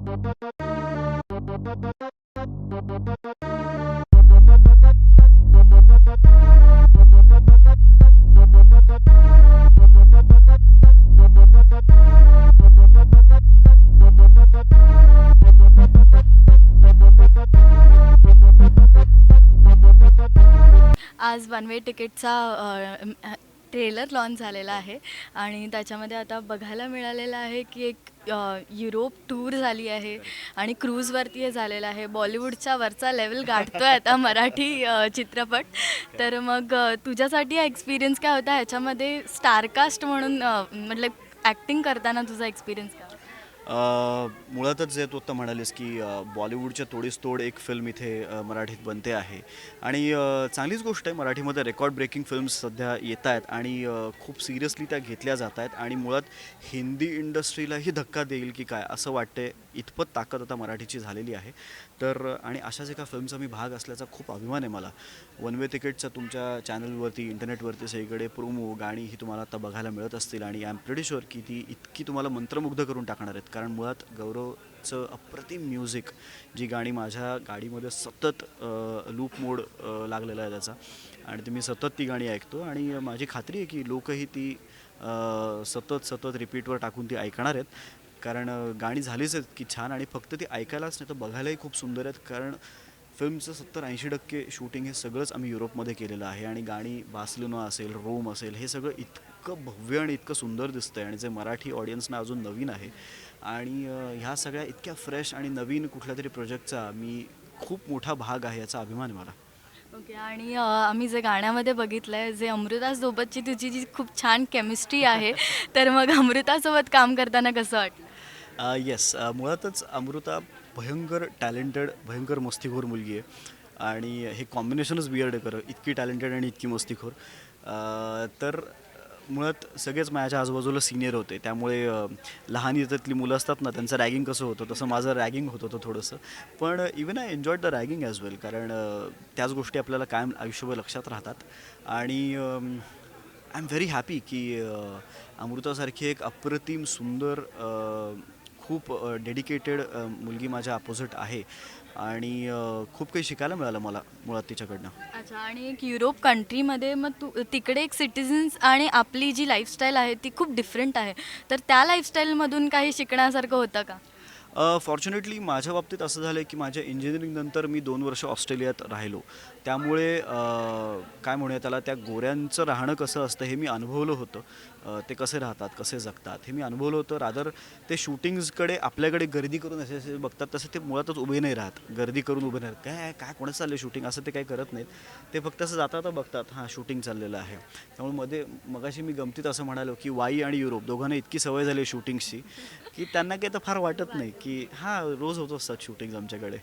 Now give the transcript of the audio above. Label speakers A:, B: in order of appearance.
A: आज one way तिकीटचा trailer launch झालेला आहे आणि त्याच्यामध्ये आता बघायला मिळालेलं आहे की एक युरोप टूर झाली आहे आणि क्रूजवरती हे झालेलं आहे. बॉलिवूडच्या वरचा लेवल गाठतोय आता मराठी चित्रपट. तर मग तुझ्यासाठी हा एक्सपिरियन्स काय होता ह्याच्यामध्ये स्टारकास्ट म्हणून मतलब ॲक्टिंग करताना तुझा एक्सपिरियन्स काय होता?
B: मुळातच जे तू आता म्हणालीस की बॉलिवूडच्या तोडीस तोड एक फिल्म इथे मराठीत बनते आहे आणि चांगलीच गोष्ट आहे. मराठीमध्ये रेकॉर्ड ब्रेकिंग फिल्म्स सध्या येत आहेत आणि खूप सिरियसली त्या घेतल्या जात आहेत आणि मुळात हिंदी इंडस्ट्रीलाही धक्का देईल की काय असं वाटते. इतपत ताकद आता मराठीची झालेली आहे. तर आणि अशाच एका फिल्मचा मी भाग असल्याचा खूप अभिमान आहे मला. वन वे तिकीटचा तुमच्या चॅनलवरती इंटरनेटवरती सगळीकडे प्रोमो गाणी ही तुम्हाला आता बघायला मिळत असतील आणि आय एम प्रिटी शुअर की ती इतकी तुम्हाला मंत्रमुग्ध करून टाकणार आहेत. कारण मुळात गौरवचं अप्रतिम म्युझिक, जी गाणी माझ्या गाडीमध्ये सतत लूप मोड लागलेला आहे त्याचा आणि मी सतत ती गाणी ऐकतो आणि माझी खात्री आहे की लोकही ती सतत सतत रिपीटवर टाकून ती ऐकणार आहेत. कारण गाणी झालीच आहेत की छान आणि फक्त ती ऐकायलाच नाही तर बघायलाही खूप सुंदर आहेत. कारण फिल्मचं 70-80% शूटिंग हे सगळंच आम्ही युरोपमध्ये केलेलं आहे आणि गाणी बार्सिलोना असेल, रोम असेल, हे सगळं इतकं भव्य आणि इतकं सुंदर दिसतं आहे आणि जे मराठी ऑडियन्सना अजून नवीन आहे आणि ह्या सगळ्या इतक्या फ्रेश आणि नवीन कुठल्या तरी प्रोजेक्टचा मी खूप मोठा भाग आहे याचा अभिमान आहे मला.
A: ओके. आणि आम्ही जे गाण्यामध्ये बघितलं आहे, जे अमृतासोबतची तुझी जी खूप छान केमिस्ट्री आहे, तर मग अमृतासोबत काम करताना कसं वाटलं?
B: येस, मुळातच अमृता भयंकर टॅलेंटेड, भयंकर मस्तीखोर मुलगी आहे आणि हे कॉम्बिनेशनच वियर्ड आहे खरं, इतकी टॅलेंटेड आणि इतकी मस्तीखोर. तर मुळात सगळेच माझ्या आजूबाजूला सिनियर होते त्यामुळे लहान याच्यातली मुलं असतात ना त्यांचं रॅगिंग कसं होतं तसं माझं रॅगिंग होत होतं थोडंसं. पण even I enjoyed the ragging as well. कारण त्याच गोष्टी आपल्याला कायम आयुष्यभर लक्षात राहतात आणि आय एम व्हेरी हॅपी की अमृतासारखी एक अप्रतिम सुंदर खूप डेडिकेटेड मुलगी माझ्या अपोजिट आहे आणि खूप काही शिकायला मिळालं मला मुळात तिच्याकडनं.
A: अच्छा. आणि एक युरोप कंट्रीमध्ये मग तू तिकडे एक सिटिझन्स आणि आपली जी लाईफस्टाईल आहे ती खूप डिफरंट आहे. तर त्या लाईफस्टाईलमधून काही शिकण्यासारखं होतं का?
B: फॉर्च्युनेटली माझ्या बाबतीत असं झालं आहे की माझ्या इंजिनिअरिंगनंतर मी 2 वर्ष ऑस्ट्रेलियात राहिलो. त्यामुळे काय म्हणूया त्याला, त्या गोऱ्यांचं राहणं कसं असतं हे मी अनुभवलं होतं. ते कसे राहतात, कसे जगतात हे मी अनुभवलं होतं. रादर ते शूटिंग्सकडे आपल्याकडे गर्दी करून असे असे बघतात, तसे ते मुळातच उभे नाही राहत. गर्दी करून उभे नाही राहत. काय काय कोणाचं चाललं आहे शूटिंग असं ते काही करत नाहीत. ते फक्त असं जाता बघतात, हां शूटिंग चाललेलं आहे. त्यामुळे मगाशी मी गमतीत असं म्हणालो की वाई आणि युरोप दोघांना इतकी सवय झाली शूटिंग्सची की त्यांना काही तर फार वाटत नाही की हां रोज होत असतात शूटिंग्स आमच्याकडे.